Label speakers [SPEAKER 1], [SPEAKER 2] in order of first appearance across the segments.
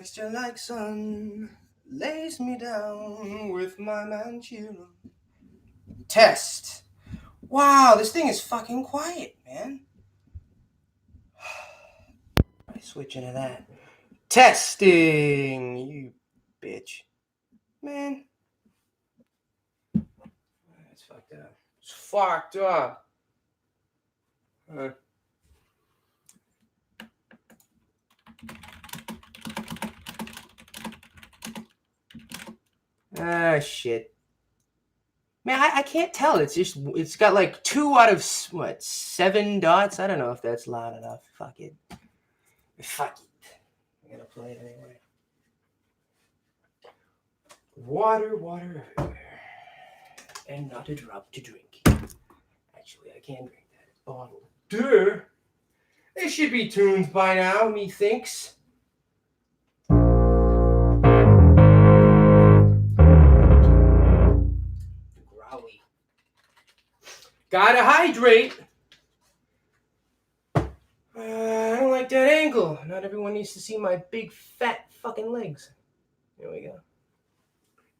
[SPEAKER 1] Just like sun lays me down with my Manchurian. Test. Wow, this thing is fucking quiet, man. I switch into that. Testing, you bitch. Man. It's fucked up. It's fucked up. Shit. Man, I can't tell. It's got like 2 out of, 7 dots? I don't know if that's loud enough. Fuck it. Fuck it. I'm gonna play it anyway. Water everywhere. And not a drop to drink. Actually, I can drink that. It's bottled. Duh! They should be tuned by now, methinks. Growly. Gotta hydrate! I don't like that angle. Not everyone needs to see my big, fat fucking legs. There we go.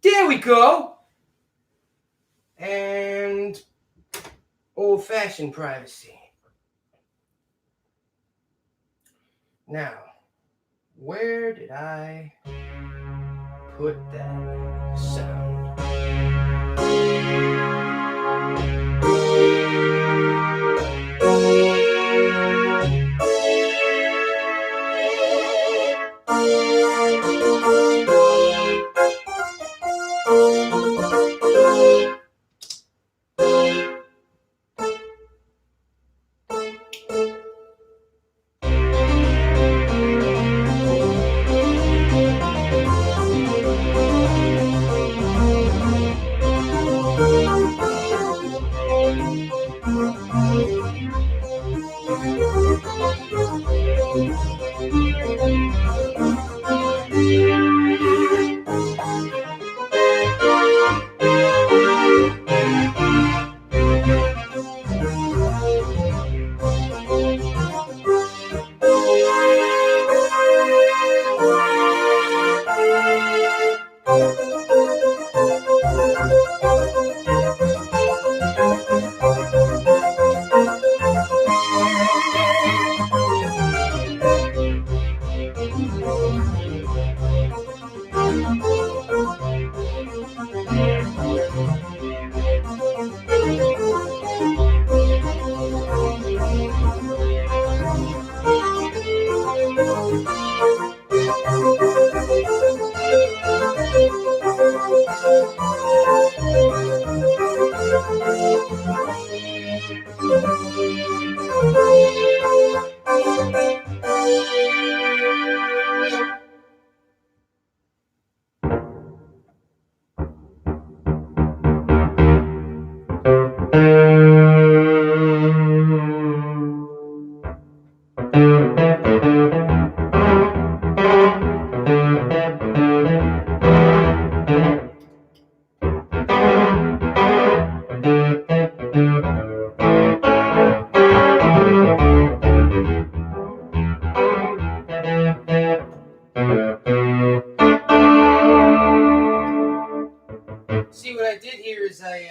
[SPEAKER 1] There we go! And old-fashioned privacy. Now, where did I put that sound? See, what I did here is I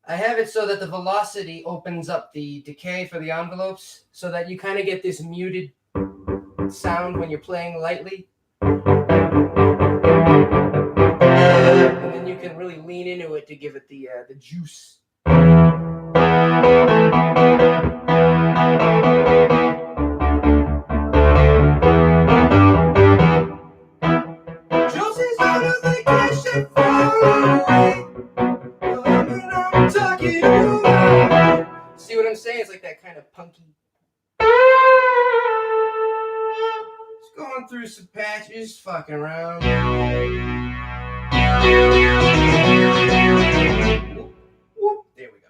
[SPEAKER 1] have it so that the velocity opens up the decay for the envelopes so that you kind of get this muted sound when you're playing lightly. And then you can really lean into it to give it the juice. See what I'm saying? It's like that kind of punky. Just going through some patches, fucking around. Whoop, there we go.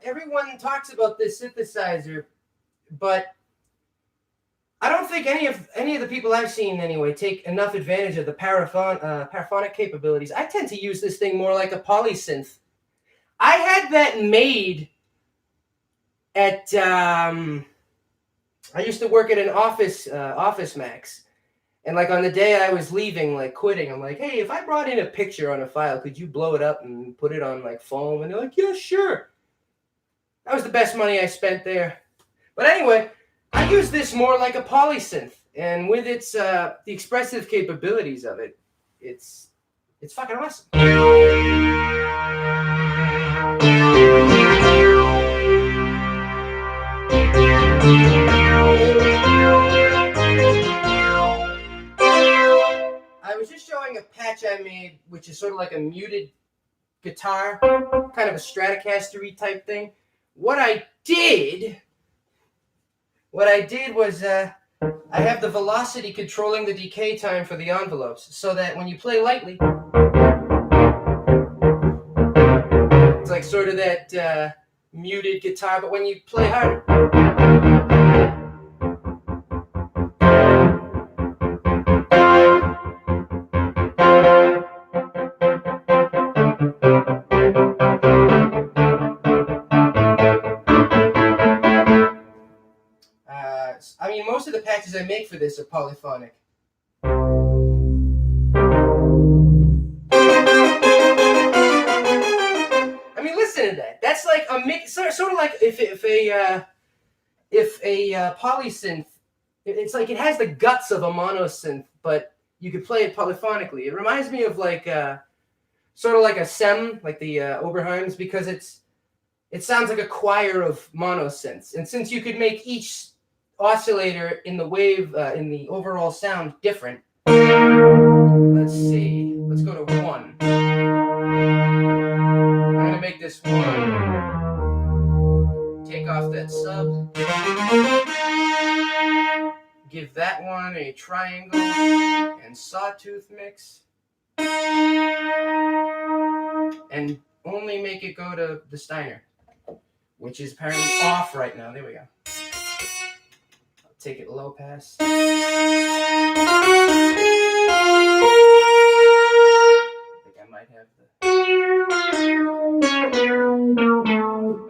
[SPEAKER 1] everyone talks about this synthesizer, but I don't think any of the people I've seen anyway take enough advantage of the paraphonic capabilities. I tend to use this thing more like a polysynth. I had that made at I used to work at an Office Max, and like on the day I was leaving, like quitting, I'm like, hey, if I brought in a picture on a file, could you blow it up and put it on like foam? And they're like, yeah, sure. That was the best money I spent there. But anyway, I use this more like a polysynth, and with its the expressive capabilities of it, it's fucking awesome. I was just showing a patch I made, which is sort of like a muted guitar, kind of a Stratocaster-y type thing. What I did was I have the velocity controlling the decay time for the envelopes, so that when you play lightly, it's like sort of that muted guitar, but when you play hard, I mean, most of the patches I make for this are polyphonic. I mean, listen to that. That's like a mix, sort of like if a polysynth, it's like it has the guts of a monosynth, but you could play it polyphonically. It reminds me of like sort of like a SEM, like the Oberheims, because it sounds like a choir of monosynths, and since you could make each oscillator in the wave in the overall sound different. Let's see. Let's go to 1. I'm gonna make this 1. Take off that sub. Give that one a triangle and sawtooth mix. And only make it go to the Steiner, which is apparently off right now. There we go. Take it low pass. I think I might have the.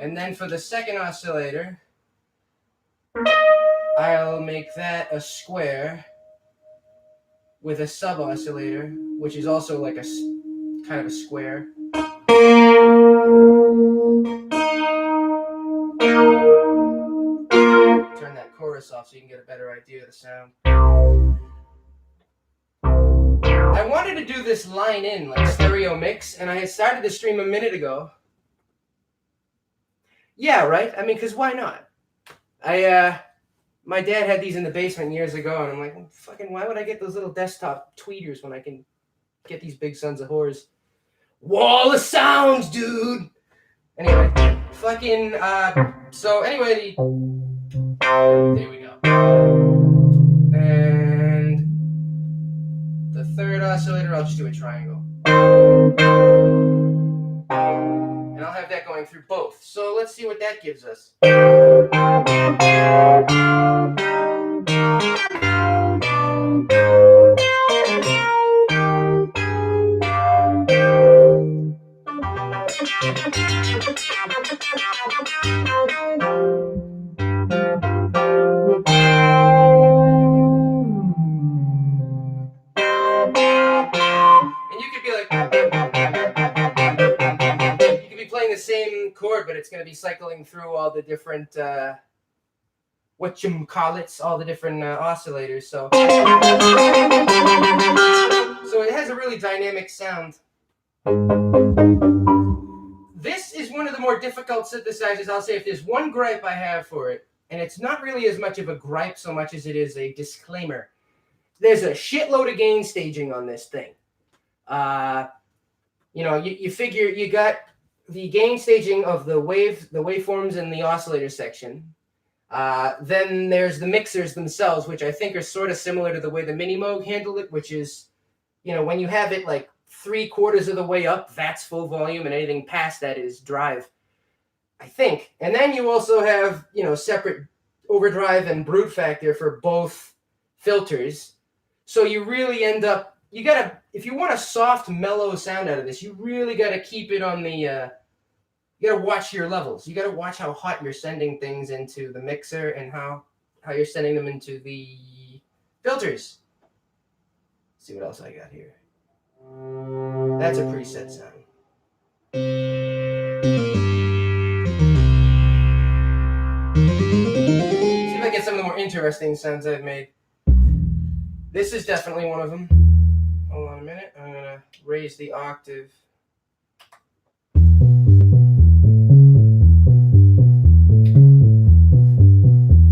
[SPEAKER 1] And then for the second oscillator, I'll make that a square with a sub oscillator, which is also like a kind of a square. Turn that chorus off so you can get a better idea of the sound. I wanted to do this line in, like stereo mix, and I had started the stream a minute ago. Yeah, right? I mean, because why not? My dad had these in the basement years ago, and I'm like, fucking, why would I get those little desktop tweeters when I can get these big sons of whores? Wall of sounds, dude! Anyway, fucking, so anyway, there we go. And the third oscillator, I'll just do a triangle. And I'll have that going through both. So let's see what that gives us. Same chord, but it's going to be cycling through all the different whatchamacallits, all the different oscillators. So it has a really dynamic sound. This is one of the more difficult synthesizers. I'll say if there's one gripe I have for it, and it's not really as much of a gripe so much as it is a disclaimer. There's a shitload of gain staging on this thing. You figure you got the gain staging of the waveforms in the oscillator section. Then there's the mixers themselves, which I think are sort of similar to the way the Mini Moog handled it, which is, when you have it like 3/4 of the way up, that's full volume, and anything past that is drive. I think. And then you also have, separate overdrive and brute factor for both filters. So you really end up, if you want a soft, mellow sound out of this, you really got to keep it on the, you got to watch your levels. You got to watch how hot you're sending things into the mixer and how you're sending them into the filters. Let's see what else I got here. That's a preset sound. See if I get some of the more interesting sounds I've made. This is definitely one of them. Hold on a minute. I'm going to raise the octave.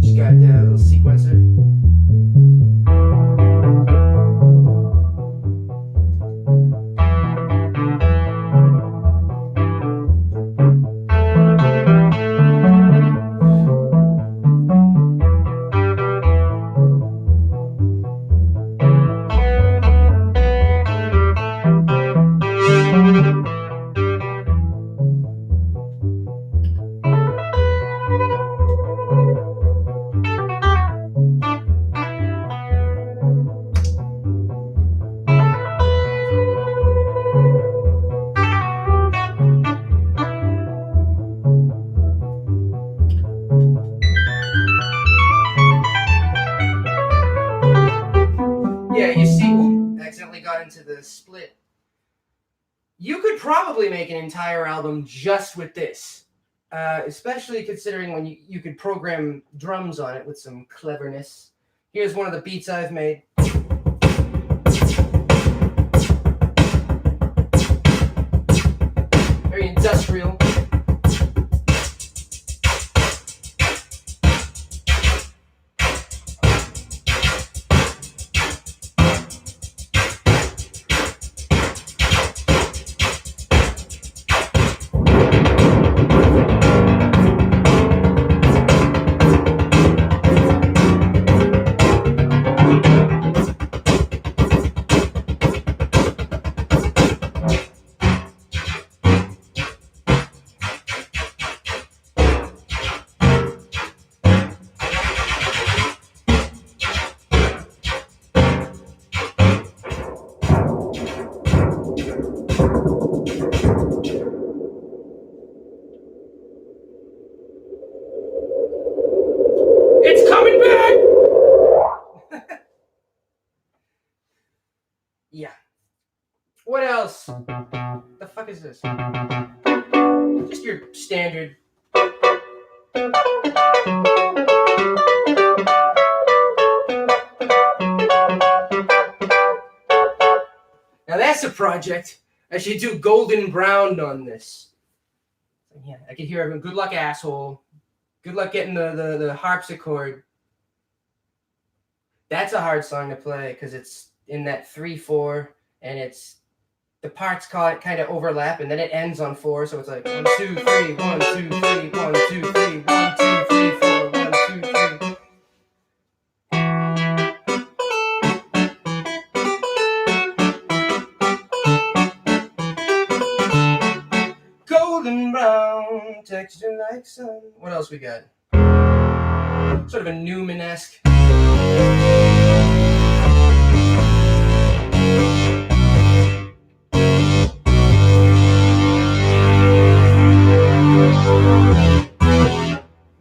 [SPEAKER 1] Just got a little sequencer. Yeah, you see, accidentally got into the split. You could probably make an entire album just with this, especially considering when you could program drums on it with some cleverness. Here's one of the beats I've made. Very industrial. It's coming back! Yeah. What else? The fuck is this? Just your standard. Now that's a project. I should do golden brown on this. Yeah, I can hear everyone. Good luck, asshole. Good luck getting the harpsichord. That's a hard song to play because it's in that 3/4, and it's the parts kind of overlap, and then it ends on 4, so it's like 1 2 3 1 2 3 1 2 3 1 2 3 4 1 2 3. Golden brown texture like sun. What else we got? Sort of a Newman-esque.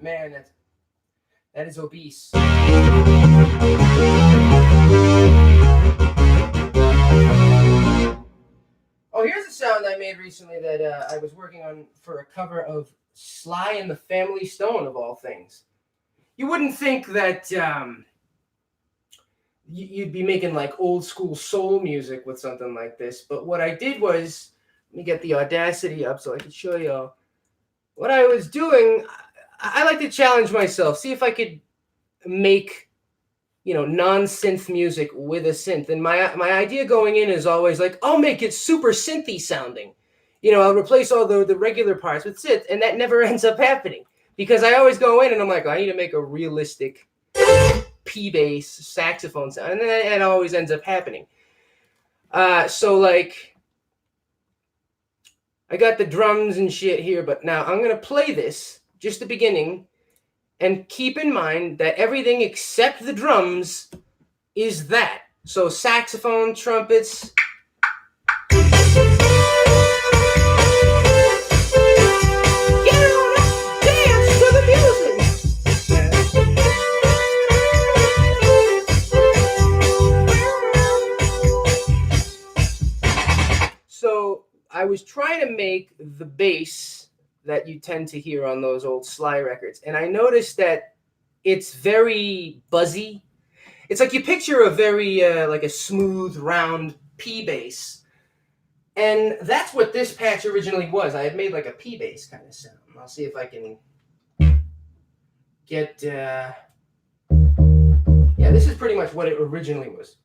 [SPEAKER 1] Man, that is obese. Oh, here's a sound I made recently that I was working on for a cover of Sly and the Family Stone, of all things. You wouldn't think that you'd be making like old school soul music with something like this, but what I did was, let me get the Audacity up so I can show you. What I was doing, I like to challenge myself, see if I could make, non-synth music with a synth. And my idea going in is always like, I'll make it super synthy sounding. I'll replace all the regular parts with synth, and that never ends up happening. Because I always go in and I'm like, I need to make a realistic P-bass saxophone sound. And then it always ends up happening. So like, I got the drums and shit here, but now I'm going to play this, just the beginning, and keep in mind that everything except the drums is that. So saxophone, trumpets. Get on up, dance to the music. So I was trying to make the bass that you tend to hear on those old Sly records, and I noticed that it's very buzzy. It's like you picture a very like a smooth, round P bass, and that's what this patch originally was. I had made like a P bass kind of sound. I'll see if I can get. Yeah, this is pretty much what it originally was.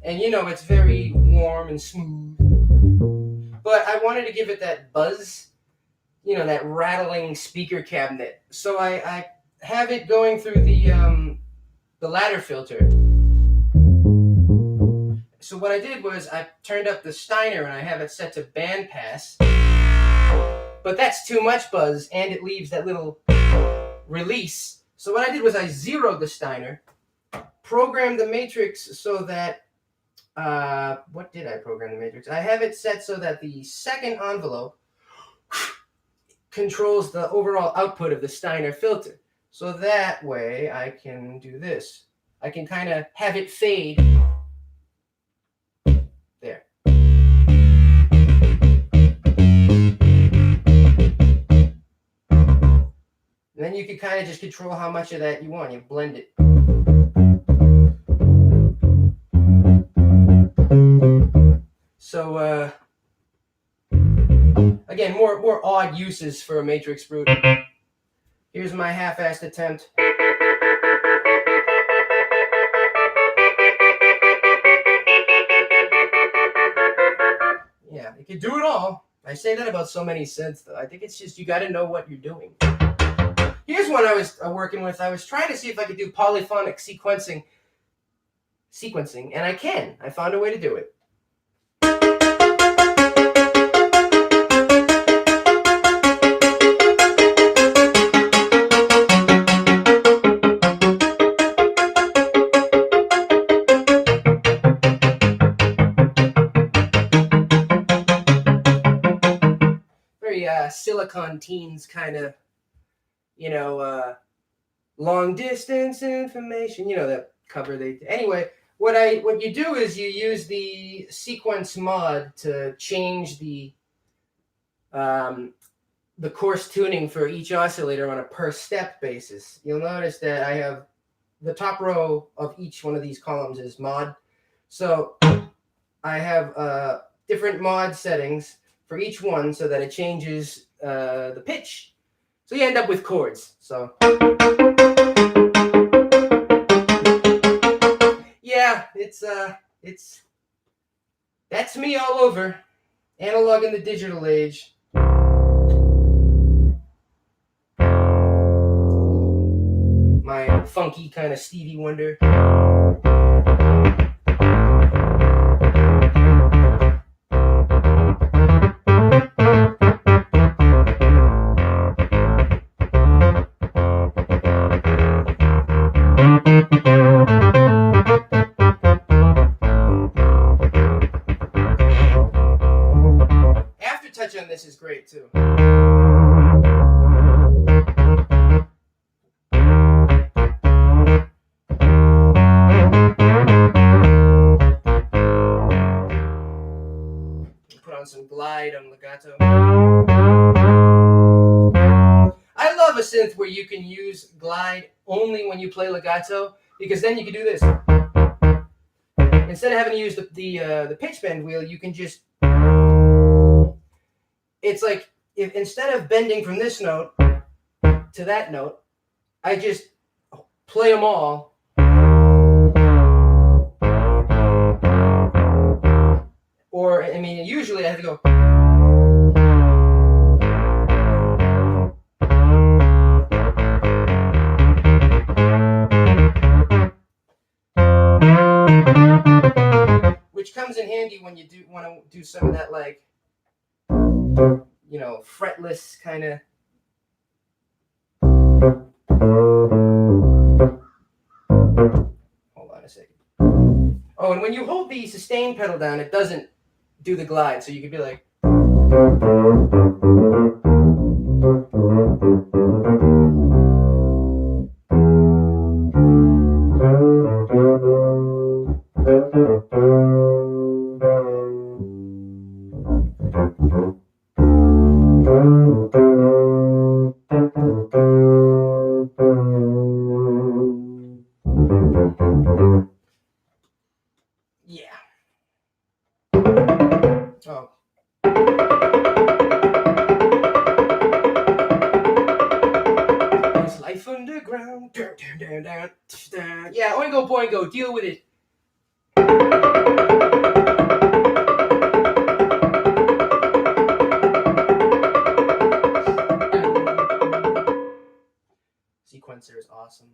[SPEAKER 1] And you know, it's very warm and smooth. But I wanted to give it that buzz, you know, that rattling speaker cabinet. So I have it going through the ladder filter. So what I did was I turned up the Steiner and I have it set to bandpass. But that's too much buzz and it leaves that little release. So what I did was I zeroed the Steiner, programmed the matrix so that what did I program the matrix? I have it set so that the second envelope controls the overall output of the Steiner filter. So that way I can do this. I can kind of have it fade. There. And then you can kind of just control how much of that you want. You blend it. So, again, more odd uses for a matrix brute. Here's my half-assed attempt. Yeah, it can do it all. I say that about so many synths, though. I think it's just you got to know what you're doing. Here's one I was working with. I was trying to see if I could do polyphonic sequencing, and I can. I found a way to do it. Very Silicon Teens kind of, you know, long distance information. You know that cover they. Anyway, what you do is you use the sequence mod to change the coarse tuning for each oscillator on a per step basis. You'll notice that I have the top row of each one of these columns is mod. So I have different mod settings for each one so that it changes the pitch. So you end up with chords. So yeah, it's that's me all over. Analog in the digital age. My funky kind of Stevie Wonder. Aftertouch on this is great too. Put on some glide on legato. I love a synth where you can use glide only when you play legato, because then you can do this. Instead of having to use the pitch bend wheel, you can just. It's like if instead of bending from this note to that note, I just play them all. Or, I mean, usually I have to go. handy when you do want to do some of that, like, fretless kind of. Hold on a second. Oh, and when you hold the sustain pedal down, it doesn't do the glide, so you could be like. Yeah. Oh. There's life underground. Yeah, oingo boingo, deal with it. Sequencer is awesome.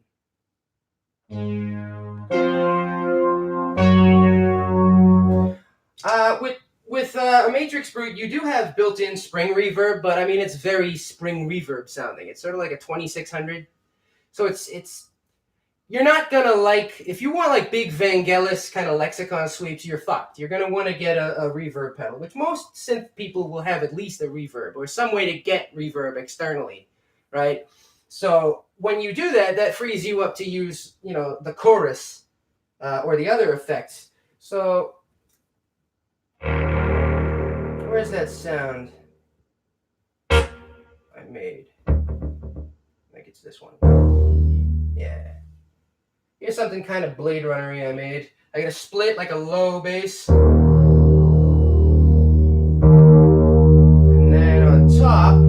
[SPEAKER 1] With a Matrix Brute, you do have built-in spring reverb, but I mean it's very spring reverb sounding. It's sort of like a 2600, so it's you're not gonna like, if you want like big Vangelis kind of lexicon sweeps, you're fucked. You're gonna want to get a reverb pedal, which most synth people will have at least a reverb or some way to get reverb externally, right? So when you do that, that frees you up to use the chorus or the other effects. So where's that sound I made? I think it's this one. Yeah. Here's something kind of Blade Runner-y I made. I got a split, like a low bass. And then on top,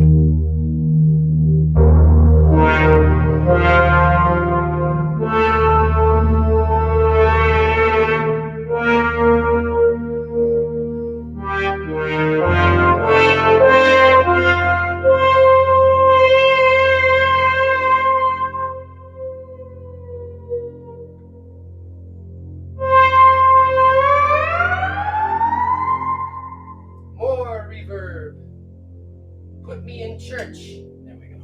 [SPEAKER 1] more reverb. Put me in church. There we go.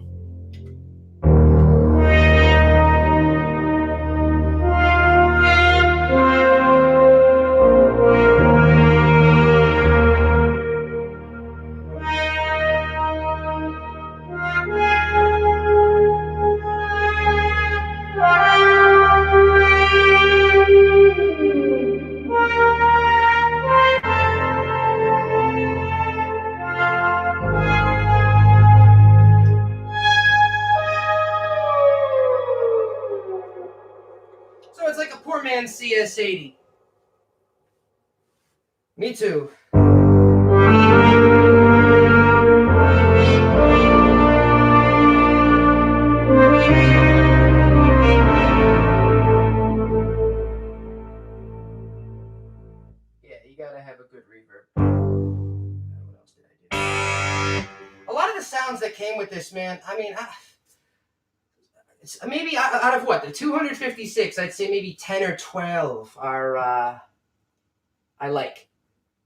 [SPEAKER 1] So it's like a poor man's CS80. Me too. Yeah, you gotta have a good reverb. What else did I do? A lot of the sounds that came with this, man, I mean, maybe out of what, the 256, I'd say maybe 10 or 12 are I like.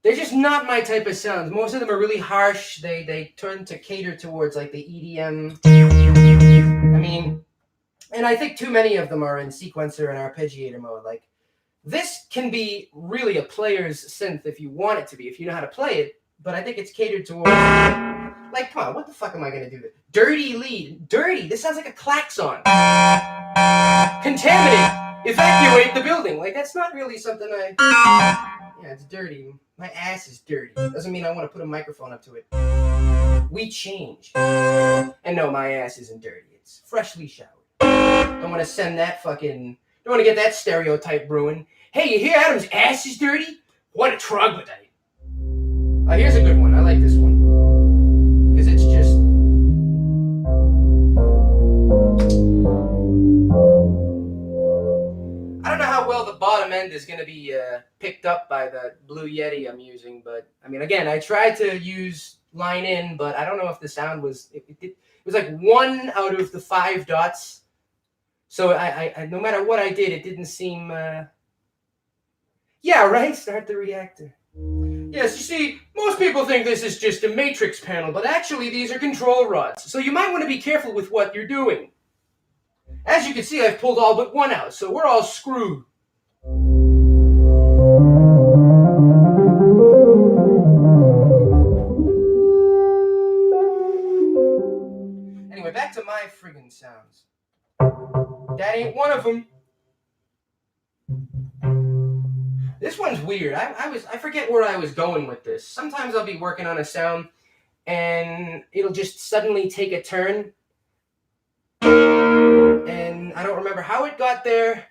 [SPEAKER 1] They're just not my type of sounds. Most of them are really harsh. They turn to cater towards like the EDM. I mean, and I think too many of them are in sequencer and arpeggiator mode. Like, this can be really a player's synth if you want it to be, if you know how to play it. But I think it's catered towards, like, come on, what the fuck am I gonna do? Dirty lead, dirty. This sounds like a klaxon. Contaminate, evacuate the building. Like, that's not really something yeah, it's dirty. My ass is dirty. Doesn't mean I want to put a microphone up to it. We change. And no, my ass isn't dirty. It's freshly showered. Don't want to send that fucking... Don't want to get that stereotype ruined. Hey, you hear Adam's ass is dirty? What a troglodyte. Here's a good one. I like this one. Because it's just... I don't know how well the bottom end is going to be picked up by the Blue Yeti I'm using, but I mean, again, I tried to use line in, but I don't know if the sound was, it was like 1 out of the 5 dots. So I no matter what I did, it didn't seem, yeah, right? Start the reactor. Yes, you see, most people think this is just a matrix panel, but actually these are control rods, so you might want to be careful with what you're doing. As you can see, I've pulled all but one out, so we're all screwed. Anyway, back to my friggin' sounds. That ain't one of them. This one's weird. I forget where I was going with this. Sometimes I'll be working on a sound and it'll just suddenly take a turn. And I don't remember how it got there.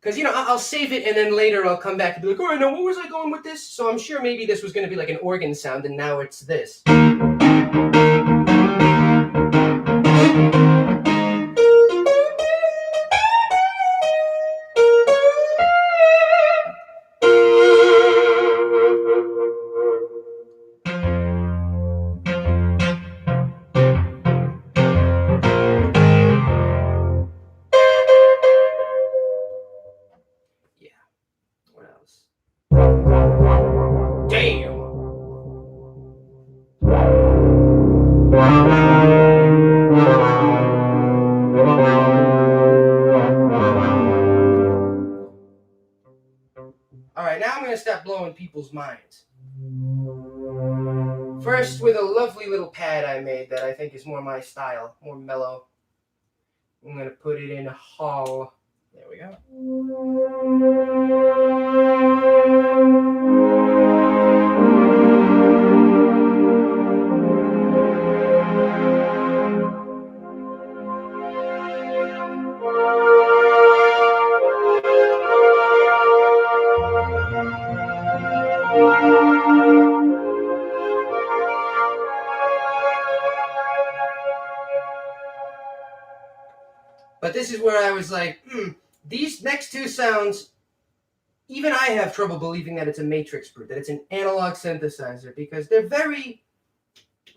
[SPEAKER 1] Because, I'll save it and then later I'll come back and be like, all right, now what was I going with this? So I'm sure maybe this was going to be like an organ sound and now it's this. What else? Damn! Alright, now I'm going to start blowing people's minds. First, with a lovely little pad I made that I think is more my style, more mellow. I'm going to put it in a hall. There we go. But this is where I was like, these next two sounds, even I have trouble believing that it's a matrix brute, that it's an analog synthesizer, because they're very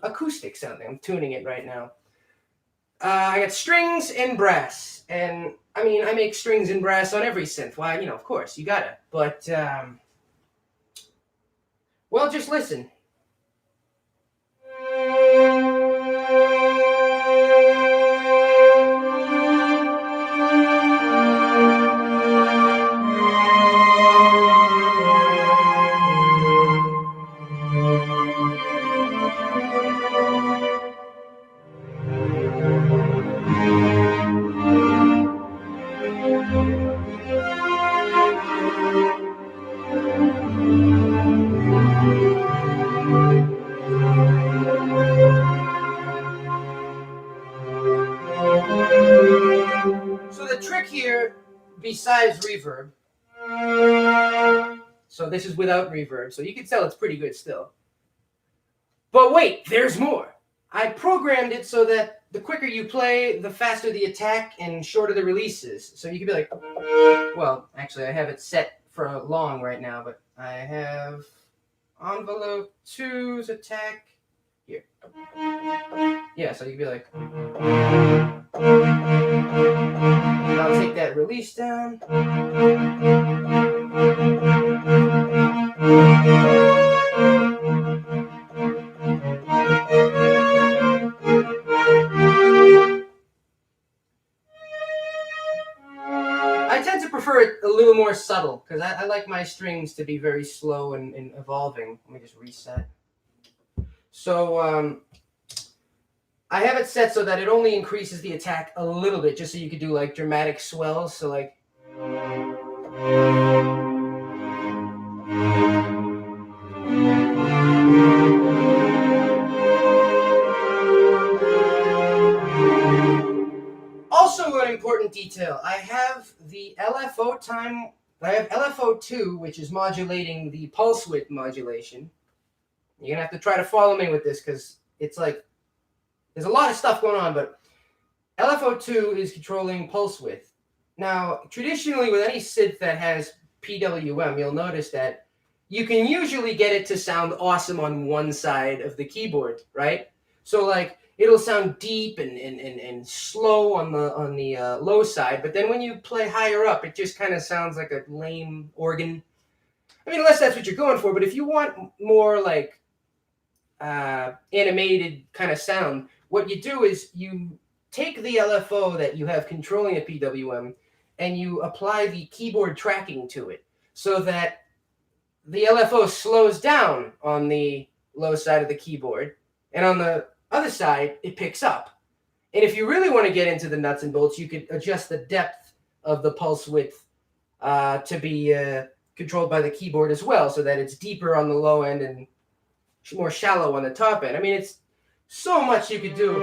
[SPEAKER 1] acoustic sounding. I'm tuning it right now. I got strings and brass, and I mean, I make strings and brass on every synth. Why, of course, you gotta. But, well, just listen. So the trick here, besides reverb, so this is without reverb, so you can tell it's pretty good still. But wait, there's more. I programmed it so that the quicker you play, the faster the attack and shorter the releases. So you can be like, well, actually I have it set for long right now, but I have envelope 2's attack here. Yeah, so you can be like, I'll take that release down. I tend to prefer it a little more subtle because I like my strings to be very slow and evolving. Let me just reset. So I have it set so that it only increases the attack a little bit, just so you could do like dramatic swells. So like. Also, an important detail: I have the LFO time. I have LFO2, which is modulating the pulse width modulation. You're gonna have to try to follow me with this because it's like there's a lot of stuff going on, but LFO2 is controlling pulse width. Now, traditionally, with any synth that has PWM, you'll notice that you can usually get it to sound awesome on one side of the keyboard, right? So, like, it'll sound deep and slow on the low side, but then when you play higher up, it just kind of sounds like a lame organ. I mean, unless that's what you're going for. But if you want more like animated kind of sound, what you do is you take the LFO that you have controlling a PWM and you apply the keyboard tracking to it so that the LFO slows down on the low side of the keyboard, and on the other side, it picks up. And if you really want to get into the nuts and bolts, you could adjust the depth of the pulse width to be controlled by the keyboard as well, so that it's deeper on the low end and more shallow on the top end. I mean, it's so much you could do.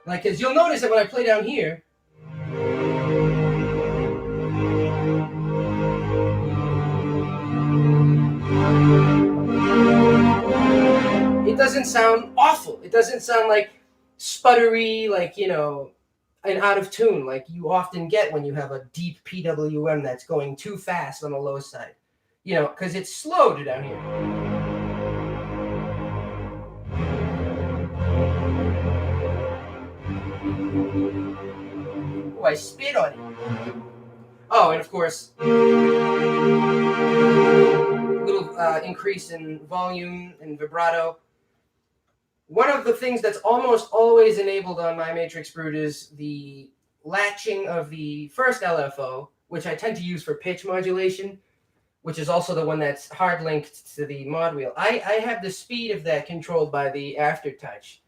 [SPEAKER 1] Like, because you'll notice that when I play down here, it doesn't sound awful. It doesn't sound like sputtery, like, you know, and out of tune, like you often get when you have a deep PWM that's going too fast on the low side. You know, because it's slowed down here. Oh, I spit on it. Oh, and of course, a little increase in volume and vibrato. One of the things that's almost always enabled on my Matrix Brute is the latching of the first LFO, which I tend to use for pitch modulation, which is also the one that's hard linked to the mod wheel. I have the speed of that controlled by the aftertouch,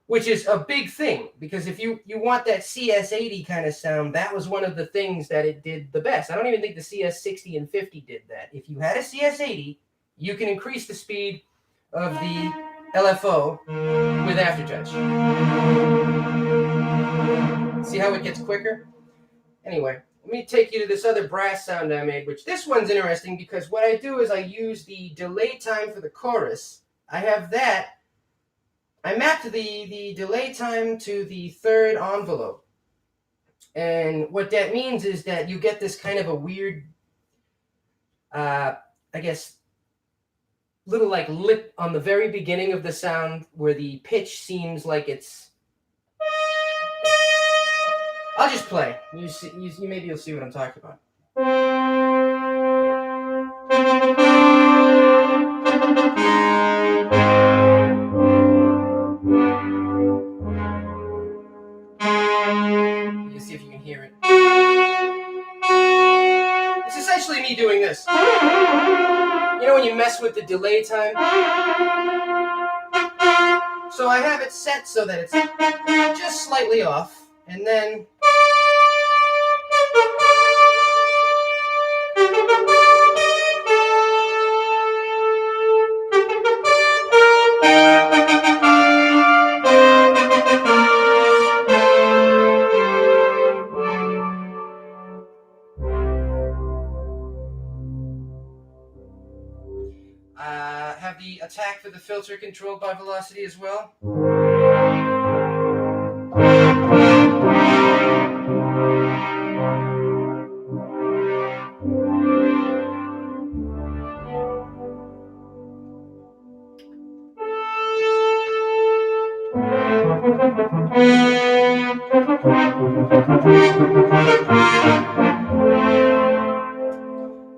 [SPEAKER 1] which is a big thing, because if you want that CS80 kind of sound, that was one of the things that it did the best. I don't even think the CS60 and 50 did that. If you had a CS80, you can increase the speed of the LFO with aftertouch. See how it gets quicker? Anyway, let me take you to this other brass sound I made, which this one's interesting because what I do is I use the delay time for the chorus. I have that. I mapped the delay time to the third envelope. And what that means is that you get this kind of a weird, I guess, little like lip on the very beginning of the sound where the pitch seems like it's... I'll just play. Maybe you'll see what I'm talking about. You can see if you can hear it. It's essentially me doing this. You know when you mess with the delay time? So I have it set so that it's just slightly off, and then have the attack for the filter controlled by velocity as well.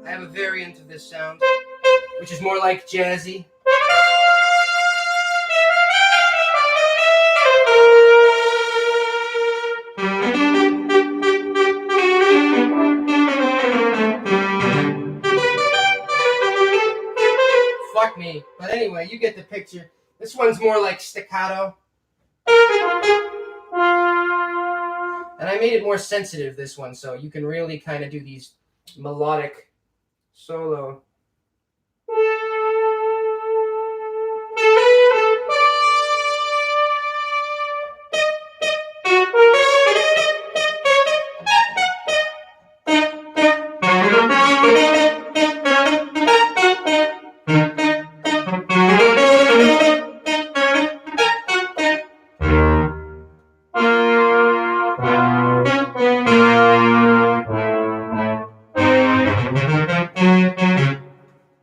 [SPEAKER 1] I have a variant of this sound, which is more like jazzy. Fuck me. But anyway, you get the picture. This one's more like staccato. And I made it more sensitive, this one, so you can really kind of do these melodic solo.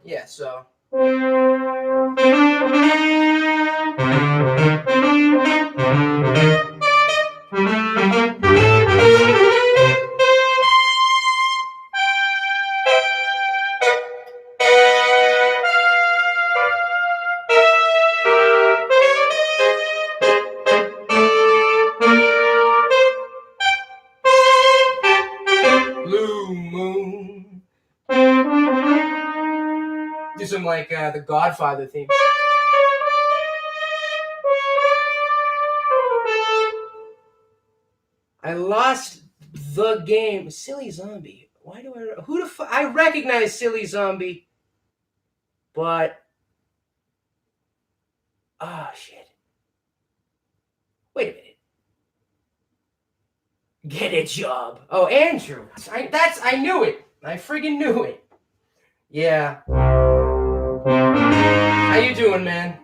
[SPEAKER 1] Yeah, so. Do some like the Godfather theme. I lost the game. Silly Zombie. Why do I? Who the fuck? I recognize Silly Zombie, but shit. Wait a minute. Get a job. Oh, Andrew. I knew it. I friggin' knew it. Yeah. How you doing, man?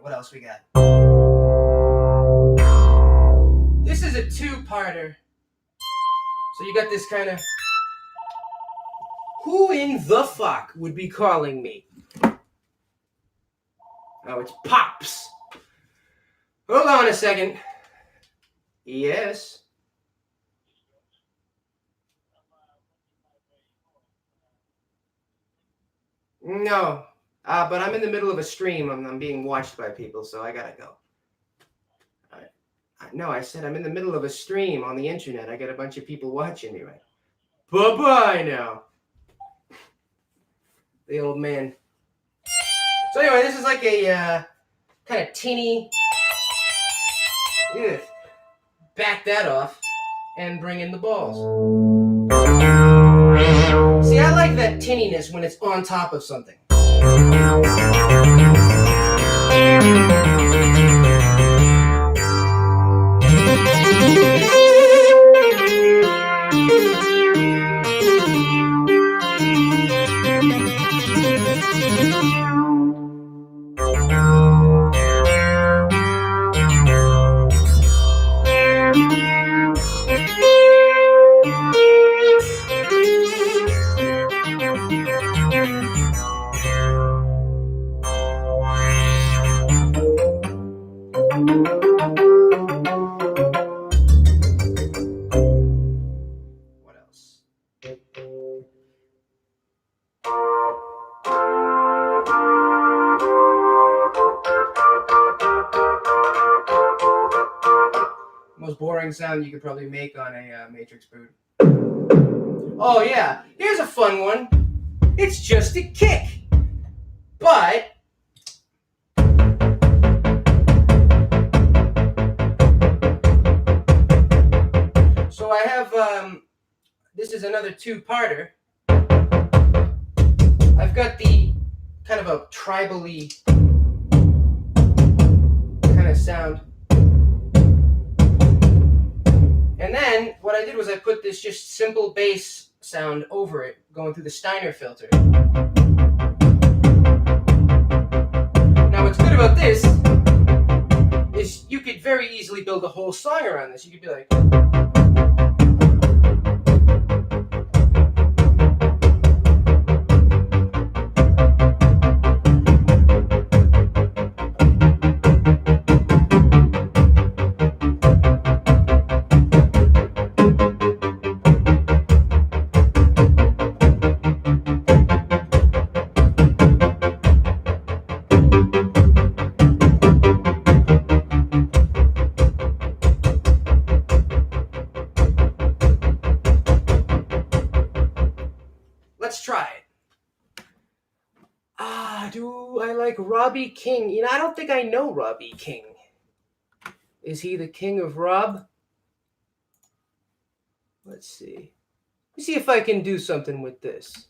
[SPEAKER 1] What else we got? This is a two-parter. So you got this kind of... Who in the fuck would be calling me? Oh, it's Pops. Hold on a second. Yes. No. But I'm in the middle of a stream. I'm being watched by people, so I gotta go. No, I said I'm in the middle of a stream on the internet. I got a bunch of people watching me right. Bye-bye now. The old man. So anyway, this is like a kind of teeny... Ugh. Back that off and bring in the balls. See, I like that tinniness when it's on top of something. What else? Most boring sound you could probably make on a Matrix boot. Oh yeah, here's a fun one. It's just a kick, but so I have this is another two-parter. I've got the kind of a tribally kind of sound. And then what I did was I put this just simple bass sound over it, going through the Steiner filter. Now what's good about this is you could very easily build a whole song around this. You could be like... Let's try it. Do I like Robbie King? You know, I don't think I know Robbie King. Is he the king of Rob? Let's see. Let's see if I can do something with this.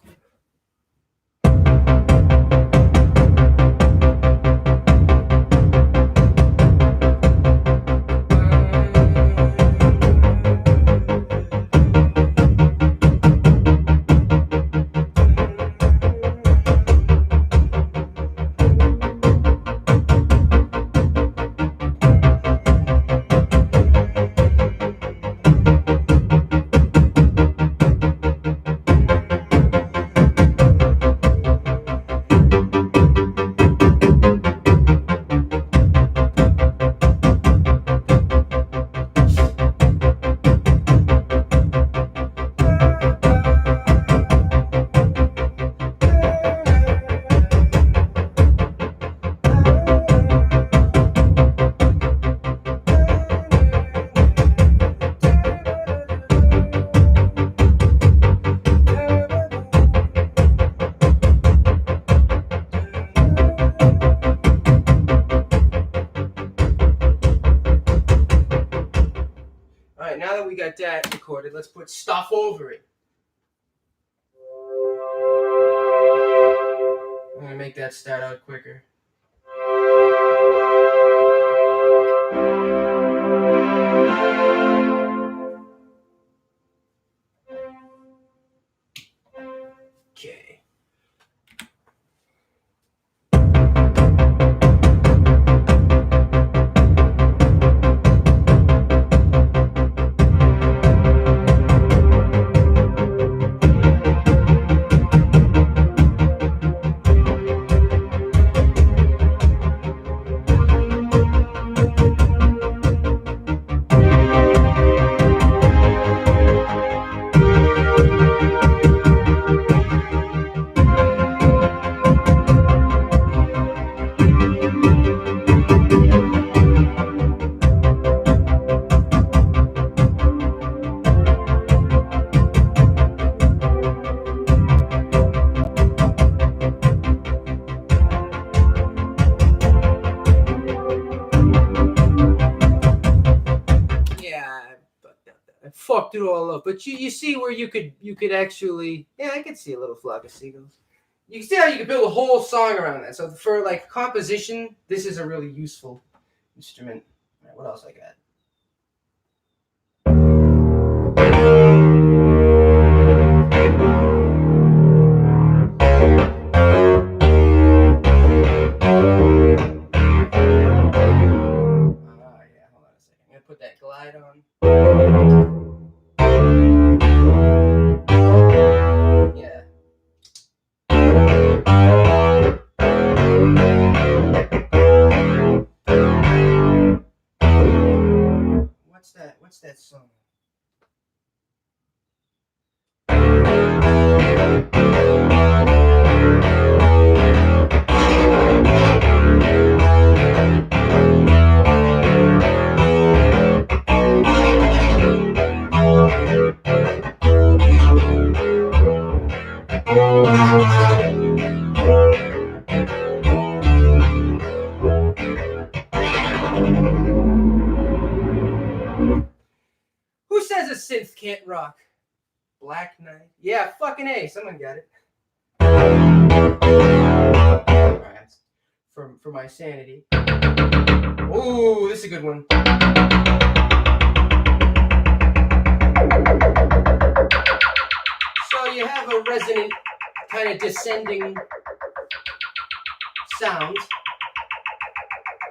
[SPEAKER 1] got that recorded. Let's put stuff over it. I'm gonna make that start out quicker. Okay. Fucked it all up, but you see where you could actually, yeah, I could see a little flock of seagulls. You can see how you could build a whole song around that. So for like composition, this is a really useful instrument. All right, what else I got? Yeah, hold on a second. I'm gonna put that glide on. Yeah. What's that song? Who says a synth can't rock? Black Knight. Yeah, fucking A. Someone got it. Alright. For my sanity. Ooh, this is a good one. So you have a resonant, kind of descending sound,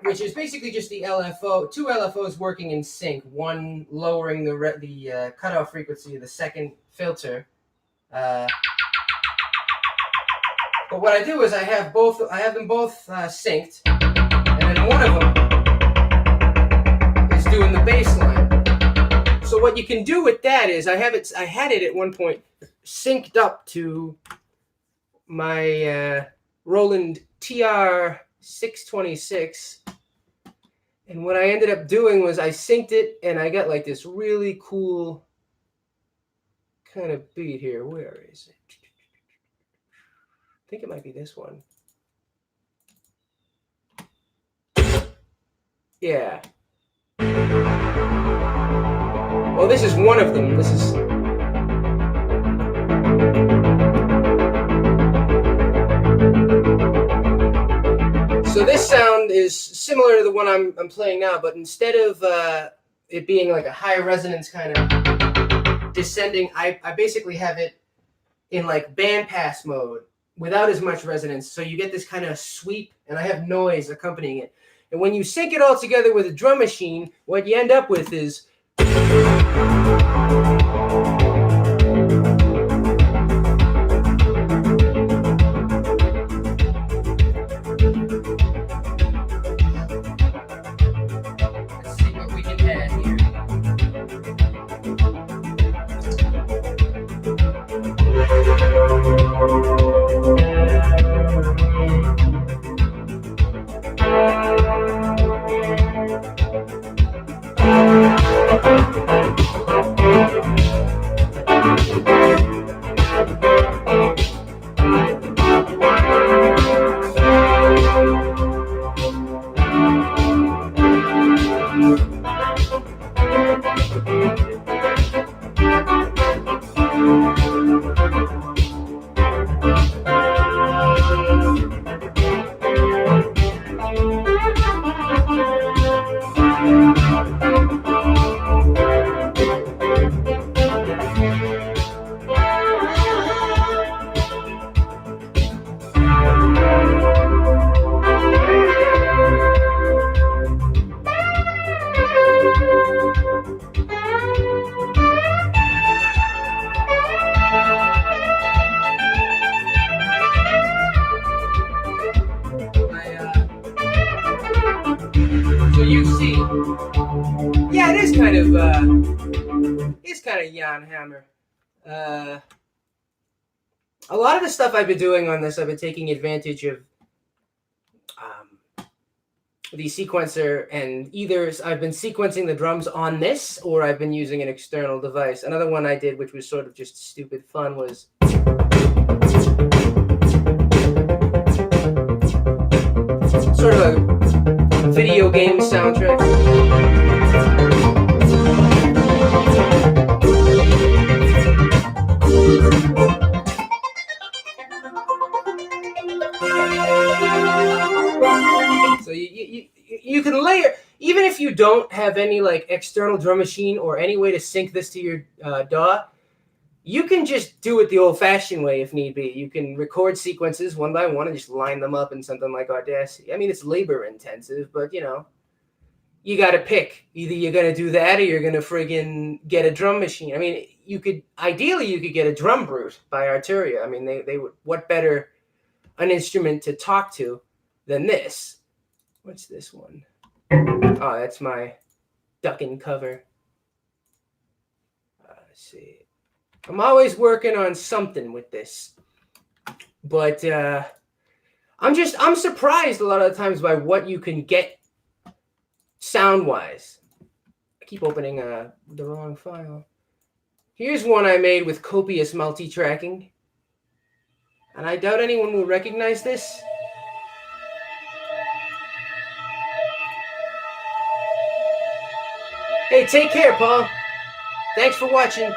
[SPEAKER 1] which is basically just the LFO, two LFOs working in sync, one lowering the cutoff frequency of the second filter. But what I do is I have them both synced, and then one of them is doing the bass line. So what you can do with that is I had it at one point synced up to my Roland TR-626. And what I ended up doing was I synced it, and I got like this really cool kind of beat here. Where is it? I think it might be this one. Yeah. Well, this is one of them. This is... So this sound is similar to the one I'm playing now, but instead of it being like a high resonance kind of descending, I basically have it in like bandpass mode without as much resonance. So you get this kind of sweep, and I have noise accompanying it. And when you sync it all together with a drum machine, what you end up with is... you see, yeah, it is kind of Jan Hammer. A lot of the stuff I've been doing on this, I've been taking advantage of the sequencer, and either I've been sequencing the drums on this, or I've been using an external device. Another one I did, which was sort of just stupid fun, was sort of a video game soundtrack. So you can layer, even if you don't have any like external drum machine or any way to sync this to your DAW, you can just do it the old-fashioned way if need be. You can record sequences one by one and just line them up in something like Audacity. I mean, it's labor-intensive, but, you know, you got to pick. Either you're going to do that or you're going to friggin' get a drum machine. I mean, ideally, you could get a drum brute by Arturia. I mean, they would, what better an instrument to talk to than this? What's this one? Oh, that's my ducking cover. Let's see. I'm always working on something with this, but I'm surprised a lot of the times by what you can get sound-wise. I keep opening the wrong file. Here's one I made with copious multi-tracking, and I doubt anyone will recognize this. Hey, take care, Paul. Thanks for watching.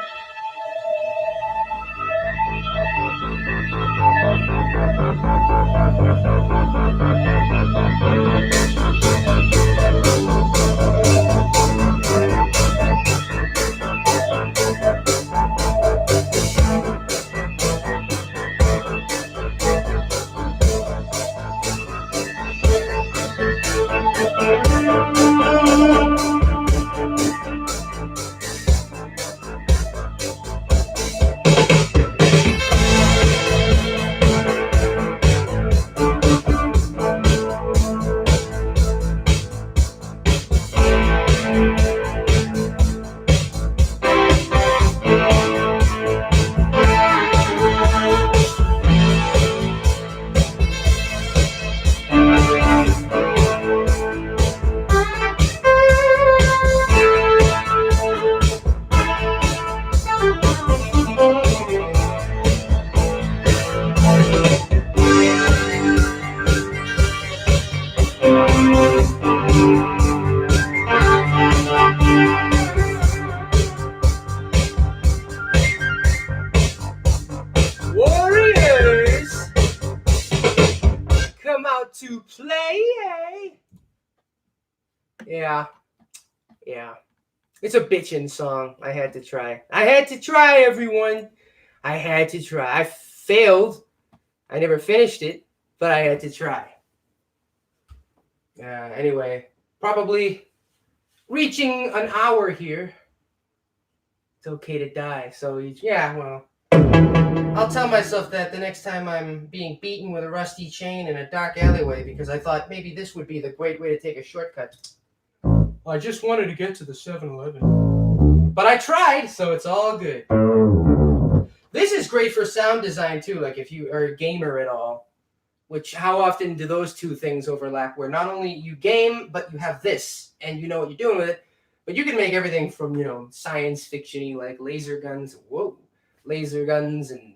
[SPEAKER 1] To play. Yeah. It's a bitchin' song. I had to try, everyone. I had to try. I failed. I never finished it, but I had to try. Anyway, probably reaching an hour here. It's okay to die. So, yeah, well, I'll tell myself that the next time I'm being beaten with a rusty chain in a dark alleyway, because I thought maybe this would be the great way to take a shortcut. I just wanted to get to the 7-Eleven. But I tried, so it's all good. This is great for sound design, too, like if you are a gamer at all. Which, how often do those two things overlap, where not only you game, but you have this, and you know what you're doing with it, but you can make everything from, science fiction-y, like laser guns, and,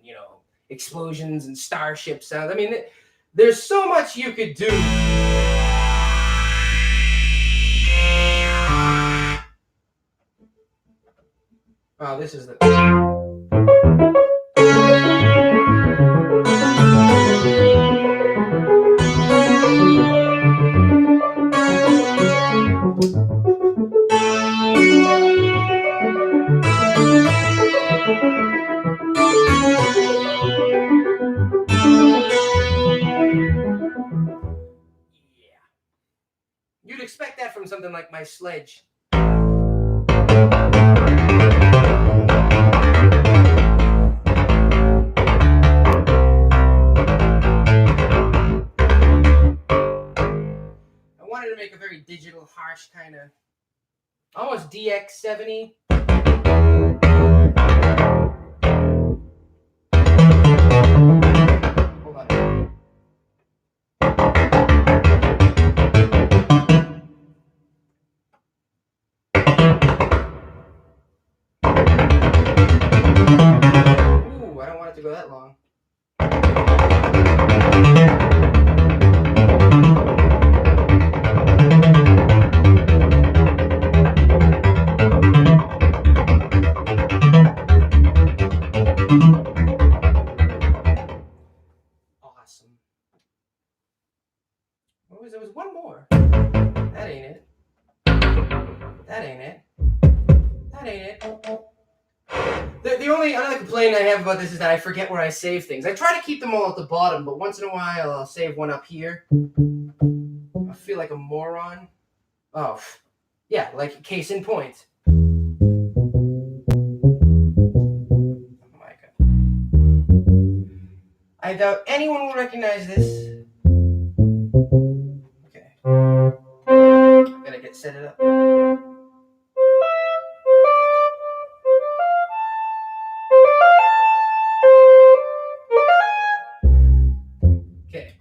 [SPEAKER 1] explosions and starship sounds. I mean, there's so much you could do. Oh, this is the... You'd expect that from something like my sledge. I wanted to make a very digital harsh kind of, almost DX70. Hold on. Ooh, I don't want it to go that long. Awesome. What was there? Was one more. That ain't it. That ain't it. That ain't it. The only another complaint I have about this is that I forget where I save things. I try to keep them all at the bottom, but once in a while I'll save one up here. I feel like a moron. Oh, yeah, like case in point. Oh my god. I doubt anyone will recognize this. Okay. Gotta set it up. Okay.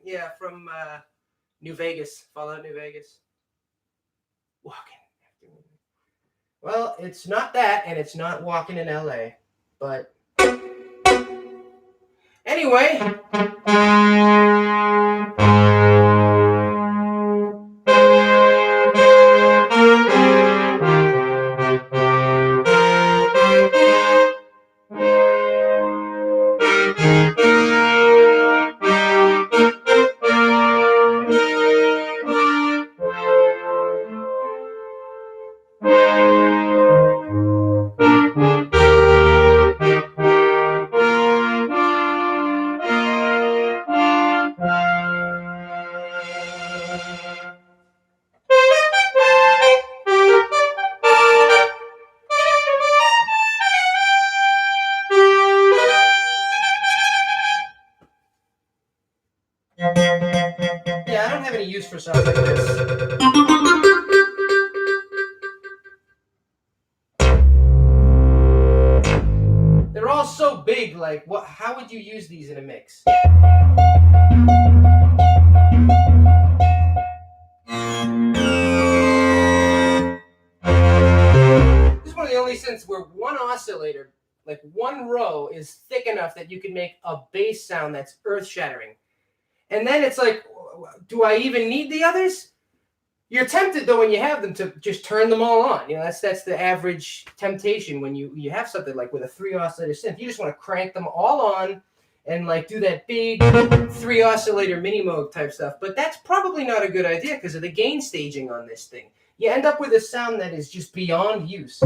[SPEAKER 1] Yeah, from New Vegas, Fallout New Vegas. Walking. Well, it's not that, and it's not Walking in LA, but anyway. Yeah, I don't have any use for sounds like this. They're all so big, like, what? How would you use these in a mix? This is one of the only instances where one oscillator, like one row, is thick enough that you can make a bass sound that's earth-shattering. And then it's like, do I even need the others? You're tempted, though, when you have them to just turn them all on. You know, that's the average temptation when you have something like with a 3-oscillator synth. You just want to crank them all on and like do that big 3-oscillator mini mode type stuff. But that's probably not a good idea because of the gain staging on this thing. You end up with a sound that is just beyond use.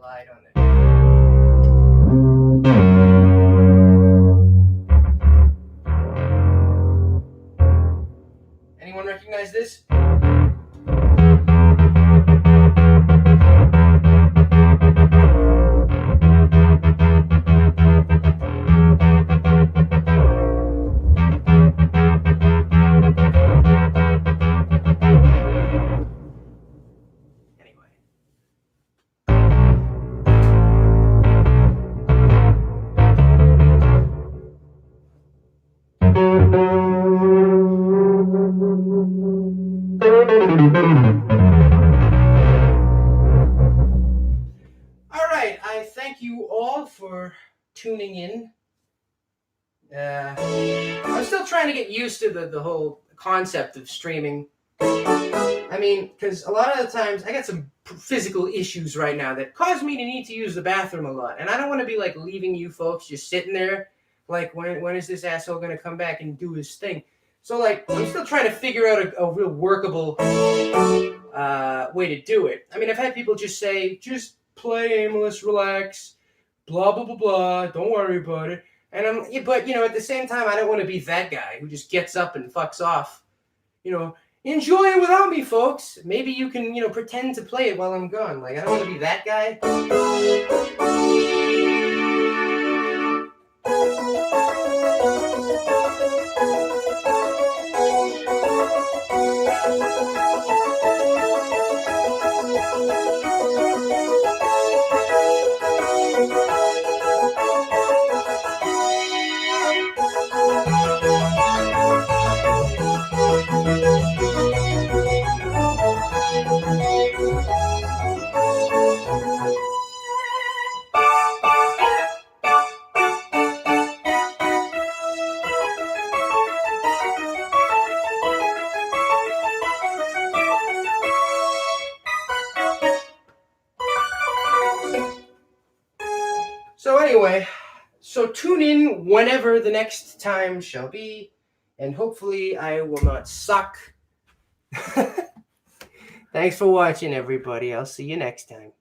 [SPEAKER 1] Glide on it. Anyone recognize this? All right, I thank you all for tuning in. I'm still trying to get used to the whole concept of streaming. I mean, because a lot of the times I got some physical issues right now that cause me to need to use the bathroom a lot, and I don't want to be like leaving you folks just sitting there, like when is this asshole gonna come back and do his thing? So like, I'm still trying to figure out a real workable way to do it. I mean, I've had people just say, just play Aimless, relax, blah blah blah blah, don't worry about it. And but at the same time, I don't want to be that guy who just gets up and fucks off. Enjoy it without me, folks. Maybe you can, pretend to play it while I'm gone. Like, I don't want to be that guy. So anyway, tune in whenever the next time shall be, and hopefully I will not suck. Thanks for watching, everybody. I'll see you next time.